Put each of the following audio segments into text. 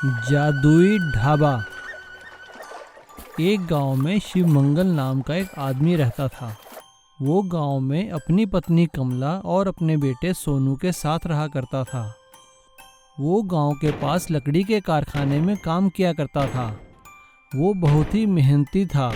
जादुई ढाबा। एक गांव में शिव मंगल नाम का एक आदमी रहता था। वो गांव में अपनी पत्नी कमला और अपने बेटे सोनू के साथ रहा करता था। वो गांव के पास लकड़ी के कारखाने में काम किया करता था। वो बहुत ही मेहनती था।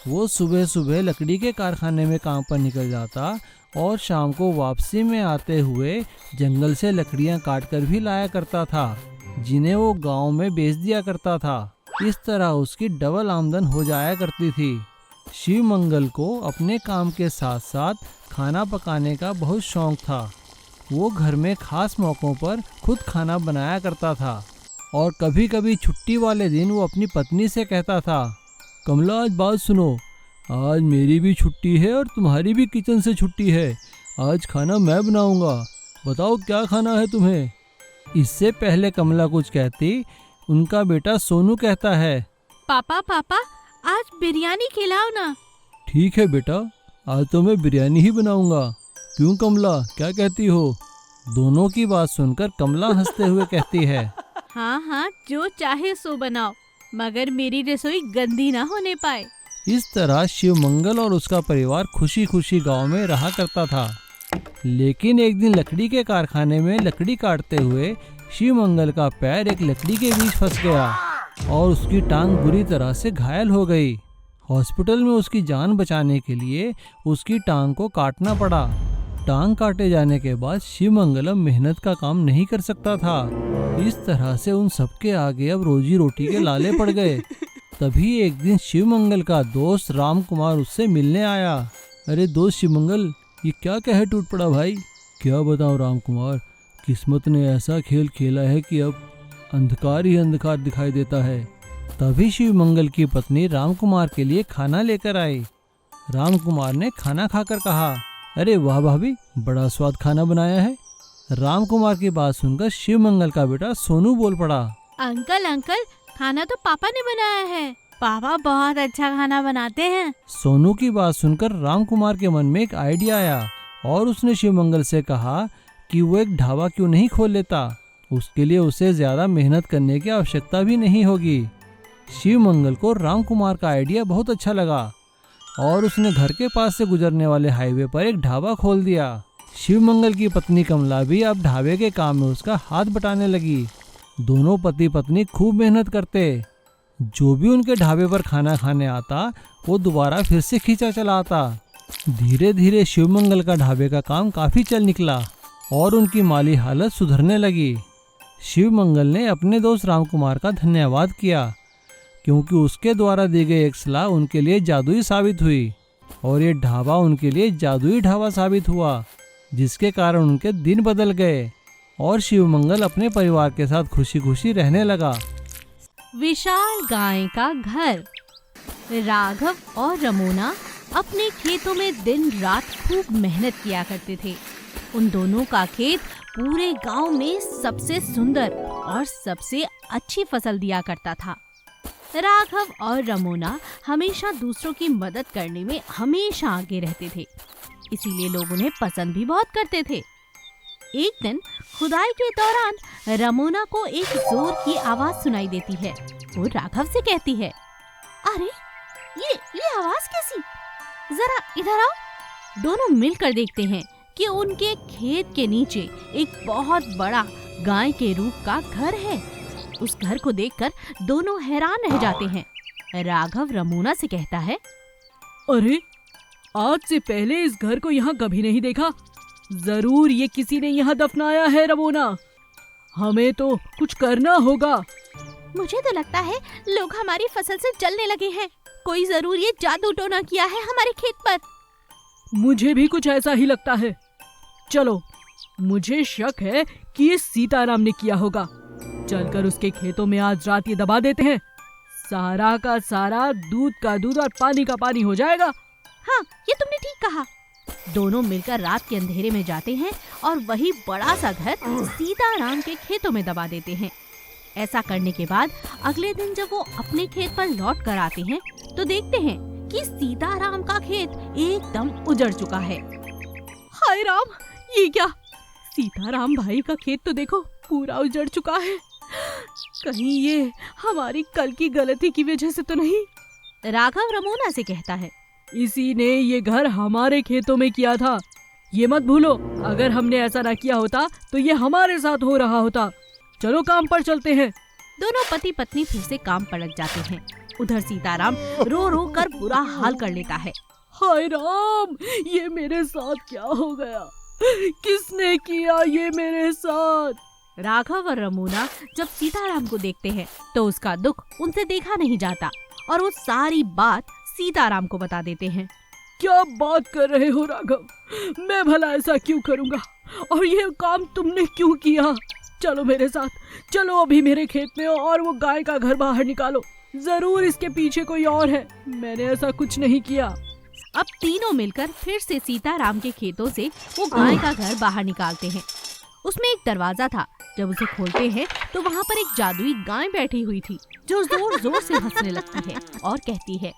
वो सुबह सुबह लकड़ी के कारखाने में काम पर निकल जाता और शाम को वापसी में आते हुए जंगल से लकड़ियां काटकर भी लाया करता था, जिन्हें वो गांव में बेच दिया करता था। इस तरह उसकी डबल आमदन हो जाया करती थी। शिव मंगल को अपने काम के साथ साथ खाना पकाने का बहुत शौक था। वो घर में खास मौक़ों पर खुद खाना बनाया करता था और कभी कभी छुट्टी वाले दिन वो अपनी पत्नी से कहता था, कमला आज बात सुनो, आज मेरी भी छुट्टी है और तुम्हारी भी किचन से छुट्टी है। आज खाना मैं बनाऊंगा, बताओ क्या खाना है तुम्हें। इससे पहले कमला कुछ कहती, उनका बेटा सोनू कहता है, पापा पापा आज बिरयानी खिलाओ ना। ठीक है बेटा, आज तो मैं बिरयानी ही बनाऊंगा। क्यों कमला, क्या कहती हो। दोनों की बात सुनकर कमला हंसते हुए कहती है, हाँ हाँ जो चाहे सो बनाओ, मगर मेरी रसोई गंदी ना होने पाए। इस तरह शिव मंगल और उसका परिवार खुशी खुशी गांव में रहा करता था। लेकिन एक दिन लकड़ी के कारखाने में लकड़ी काटते हुए शिव मंगल का पैर एक लकड़ी के बीच फंस गया और उसकी टांग बुरी तरह से घायल हो गई। हॉस्पिटल में उसकी जान बचाने के लिए उसकी टांग को काटना पड़ा। टांग काटे जाने के बाद शिव मंगलम मेहनत का काम नहीं कर सकता था। इस तरह से उन सबके आगे अब रोजी रोटी के लाले पड़ गए। तभी एक दिन शिव मंगल का दोस्त राम कुमार उससे मिलने आया। अरे दोस्त शिव मंगल, ये क्या कहे टूट पड़ा भाई। क्या बताऊं राम कुमार, किस्मत ने ऐसा खेल खेला है कि अब अंधकार ही अंधकार दिखाई देता है। तभी शिव मंगल की पत्नी राम कुमार के लिए खाना लेकर आई। राम कुमार ने खाना खाकर कहा, अरे वाह भाभी, बड़ा स्वाद खाना बनाया है। राम कुमार की बात सुनकर शिव मंगल का बेटा सोनू बोल पड़ा, अंकल अंकल खाना तो पापा ने बनाया है, पापा बहुत अच्छा खाना बनाते हैं। सोनू की बात सुनकर राम कुमार के मन में एक आइडिया आया और उसने शिव मंगल से कहा कि वो एक ढाबा क्यों नहीं खोल लेता। उसके लिए उसे ज्यादा मेहनत करने की आवश्यकता भी नहीं होगी। शिव मंगल को राम कुमार का आइडिया बहुत अच्छा लगा और उसने घर के पास से गुजरने वाले हाईवे पर एक ढाबा खोल दिया। शिव मंगल की पत्नी कमला भी अब ढाबे के काम में उसका हाथ बटाने लगी। दोनों पति पत्नी खूब मेहनत करते। जो भी उनके ढाबे पर खाना खाने आता वो दोबारा फिर से खींचा चला आता। धीरे धीरे शिव मंगल का ढाबे का काम काफी चल निकला और उनकी माली हालत सुधरने लगी। शिव मंगल ने अपने दोस्त राम कुमार का धन्यवाद किया, क्योंकि उसके द्वारा दी गई एक सलाह उनके लिए जादुई साबित हुई और ये ढाबा उनके लिए जादुई ढाबा साबित हुआ, जिसके कारण उनके दिन बदल गए और शिव मंगल अपने परिवार के साथ खुशी खुशी रहने लगा। विशाल गाय का घर। राघव और रमोना अपने खेतों में दिन रात खूब मेहनत किया करते थे। उन दोनों का खेत पूरे गांव में सबसे सुंदर और सबसे अच्छी फसल दिया करता था। राघव और रमोना हमेशा दूसरों की मदद करने में हमेशा आगे रहते थे, इसीलिए लोग उन्हें पसंद भी बहुत करते थे। एक दिन खुदाई के दौरान रमोना को एक जोर की आवाज सुनाई देती है। वो राघव से कहती है, अरे ये आवाज कैसी, जरा इधर आओ। दोनों मिलकर देखते हैं कि उनके खेत के नीचे एक बहुत बड़ा गाय के रूप का घर है। उस घर को देखकर दोनों हैरान रह जाते हैं। राघव रमोना से कहता है, अरे आज से पहले इस घर को यहाँ कभी नहीं देखा। जरूर ये किसी ने यहाँ दफनाया है रमोना, हमें तो कुछ करना होगा। मुझे तो लगता है लोग हमारी फसल से जलने लगे हैं। कोई जरूर ये जादू टोना किया है हमारे खेत पर। मुझे भी कुछ ऐसा ही लगता है। चलो, मुझे शक है कि ये सीताराम ने किया होगा। चलकर उसके खेतों में आज रात ये दबा देते हैं। सारा का सारा दूध का दूध और पानी का पानी हो जाएगा। हाँ, ये तुमने ठीक कहा। दोनों मिलकर रात के अंधेरे में जाते हैं और वही बड़ा सा घर सीताराम के खेतों में दबा देते हैं। ऐसा करने के बाद अगले दिन जब वो अपने खेत पर लौट कर आते हैं तो देखते हैं कि सीताराम का खेत एकदम उजड़ चुका है। हाय राम, ये क्या? सीताराम भाई का खेत तो देखो पूरा उजड़ चुका है। कहीं ये हमारी कल की गलती की वजह से तो नहीं? राघव रमोना से कहता है। इसी ने ये घर हमारे खेतों में किया था, ये मत भूलो। अगर हमने ऐसा ना किया होता तो ये हमारे साथ हो रहा होता। चलो काम पर चलते हैं। दोनों पति पत्नी फिर से काम पर लग जाते हैं। उधर सीताराम रो रो कर बुरा हाल कर लेता है। हाय राम, ये मेरे साथ क्या हो गया? किसने किया ये मेरे साथ? राघव और रमोना जब सीताराम को देखते हैं तो उसका दुख उनसे देखा नहीं जाता और वो सारी बात सीताराम को बता देते हैं। क्या बात कर रहे हो राघव? मैं भला ऐसा क्यों करूँगा? और ये काम तुमने क्यों किया? चलो मेरे साथ, चलो अभी मेरे खेत में और वो गाय का घर बाहर निकालो। जरूर इसके पीछे कोई और है, मैंने ऐसा कुछ नहीं किया। अब तीनों मिलकर फिर से सीताराम के खेतों से वो गाय का घर बाहर निकालते हैं। उसमें एक दरवाजा था। जब उसे खोलते हैं तो वहाँ पर एक जादुई गाय बैठी हुई थी जो जोर जोर से हंसने लगती है और कहती है,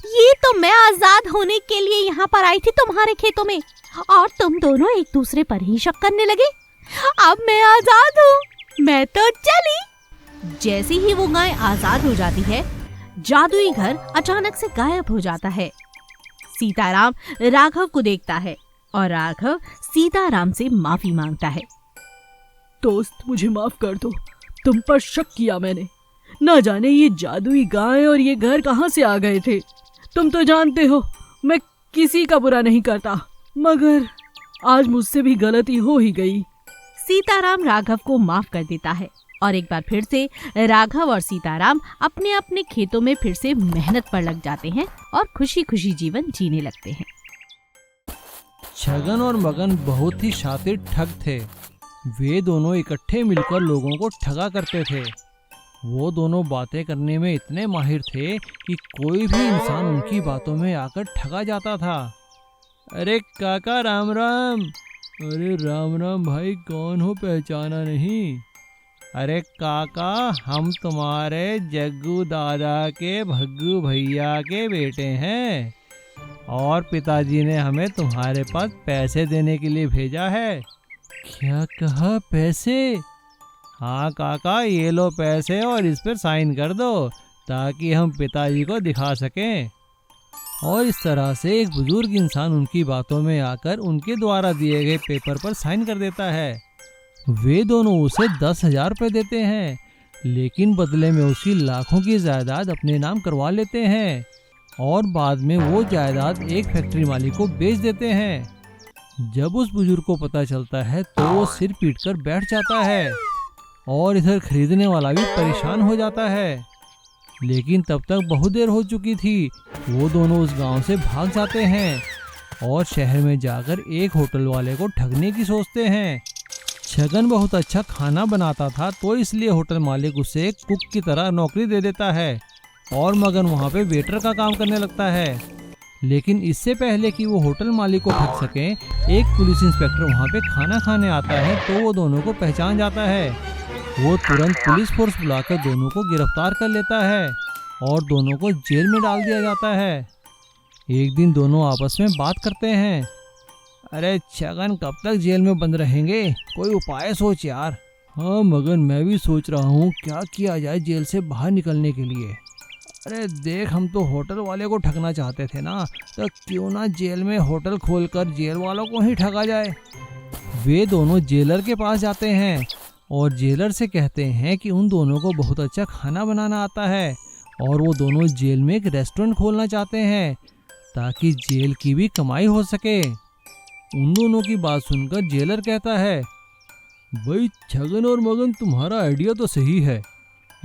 ये तो मैं आजाद होने के लिए यहाँ पर आई थी तुम्हारे खेतों में और तुम दोनों एक दूसरे पर ही शक करने लगे। अब मैं आजाद हूँ, मैं तो चली। जैसे ही वो गाय आजाद हो जाती है, जादुई घर अचानक से गायब हो जाता है। सीताराम राघव को देखता है और राघव सीताराम से माफी मांगता है। दोस्त, मुझे माफ कर दो, तुम पर शक किया मैंने। ना जाने ये जादुई गाय और ये घर कहाँ से आ गए थे। तुम तो जानते हो मैं किसी का बुरा नहीं करता, मगर आज मुझसे भी गलती हो ही गई। सीताराम राघव को माफ कर देता है और एक बार फिर से राघव और सीताराम अपने अपने खेतों में फिर से मेहनत पर लग जाते हैं और खुशी खुशी जीवन जीने लगते हैं। छगन और मगन बहुत ही शातिर ठग थे। वे दोनों इकट्ठे मिलकर लोगों को ठगा करते थे। वो दोनों बातें करने में इतने माहिर थे कि कोई भी इंसान उनकी बातों में आकर ठगा जाता था। अरे काका राम राम। अरे राम राम भाई, कौन हो, पहचाना नहीं? अरे काका, हम तुम्हारे जग्गू दादा के भग्गू भैया के बेटे हैं और पिताजी ने हमें तुम्हारे पास पैसे देने के लिए भेजा है। क्या कहा, पैसे? हाँ काका, ये लो पैसे और इस पर साइन कर दो ताकि हम पिताजी को दिखा सकें। और इस तरह से एक बुजुर्ग इंसान उनकी बातों में आकर उनके द्वारा दिए गए पेपर पर साइन कर देता है। वे दोनों उसे 10,000 रुपये देते हैं, लेकिन बदले में उसकी लाखों की जायदाद अपने नाम करवा लेते हैं और बाद में वो जायदाद एक फैक्ट्री मालिक को बेच देते हैं। जब उस बुजुर्ग को पता चलता है तो वो सिर पीट कर बैठ जाता है और इधर खरीदने वाला भी परेशान हो जाता है। लेकिन तब तक बहुत देर हो चुकी थी। वो दोनों उस गांव से भाग जाते हैं और शहर में जाकर एक होटल वाले को ठगने की सोचते हैं। छगन बहुत अच्छा खाना बनाता था तो इसलिए होटल मालिक उसे एक कुक की तरह नौकरी दे देता है और मगन वहाँ पे वेटर का काम करने लगता है। लेकिन इससे पहले कि वो होटल मालिक को ठग सके, एक पुलिस इंस्पेक्टर वहाँ पे खाना खाने आता है तो वो दोनों को पहचान जाता है। वो तुरंत पुलिस फोर्स बुलाकर दोनों को गिरफ्तार कर लेता है और दोनों को जेल में डाल दिया जाता है। एक दिन दोनों आपस में बात करते हैं। अरे छगन, कब तक जेल में बंद रहेंगे? कोई उपाय सोच यार। हाँ मगन, मैं भी सोच रहा हूँ क्या किया जाए जेल से बाहर निकलने के लिए। अरे देख, हम तो होटल वाले को ठगना चाहते थे ना, तो क्यों ना जेल में होटल खोलकर जेल वालों को ही ठगा जाए। वे दोनों जेलर के पास जाते हैं और जेलर से कहते हैं कि उन दोनों को बहुत अच्छा खाना बनाना आता है और वो दोनों जेल में एक रेस्टोरेंट खोलना चाहते हैं ताकि जेल की भी कमाई हो सके। उन दोनों की बात सुनकर जेलर कहता है, भाई छगन और मगन, तुम्हारा आइडिया तो सही है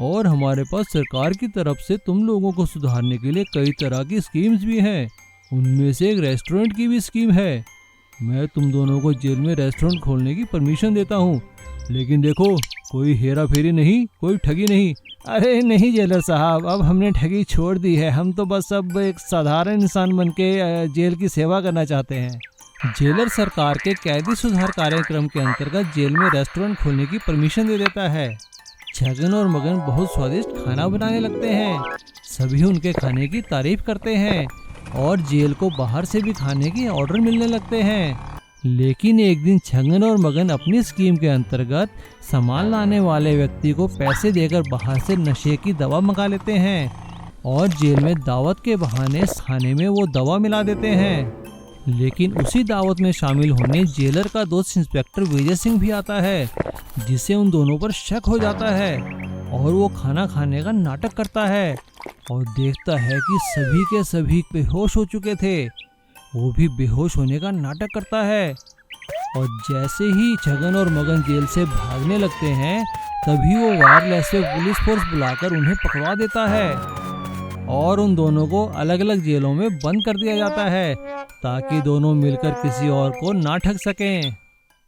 और हमारे पास सरकार की तरफ से तुम लोगों को सुधारने के लिए कई तरह की स्कीम्स भी हैं। उनमें से एक रेस्टोरेंट की भी स्कीम है। मैं तुम दोनों को जेल में रेस्टोरेंट खोलने की परमिशन देता हूँ, लेकिन देखो कोई हेरा फेरी नहीं, कोई ठगी नहीं। अरे नहीं जेलर साहब, अब हमने ठगी छोड़ दी है। हम तो बस अब एक साधारण इंसान बन के जेल की सेवा करना चाहते हैं। जेलर सरकार के कैदी सुधार कार्यक्रम के अंतर्गत जेल में रेस्टोरेंट खोलने की परमिशन दे देता है। छगन और मगन बहुत स्वादिष्ट खाना बनाने लगते हैं। सभी उनके खाने की तारीफ करते हैं और जेल को बाहर से भी खाने की ऑर्डर मिलने लगते हैं। लेकिन एक दिन छगन और मगन अपनी स्कीम के अंतर्गत सामान लाने वाले व्यक्ति को पैसे देकर बाहर से नशे की दवा मंगा लेते हैं और जेल में दावत के बहाने खाने में वो दवा मिला देते हैं। लेकिन उसी दावत में शामिल होने जेलर का दोस्त इंस्पेक्टर विजय सिंह भी आता है, जिसे उन दोनों पर शक हो जाता है और वो खाना खाने का नाटक करता है और देखता है कि सभी के सभी बेहोश हो चुके थे। वो भी बेहोश होने का नाटक करता है और जैसे ही छगन और मगन जेल से भागने लगते हैं तभी वो वायरलेस से पुलिस फोर्स बुलाकर उन्हें पकड़वा देता है और उन दोनों को अलग अलग जेलों में बंद कर दिया जाता है ताकि दोनों मिलकर किसी और को ना ठग सकें।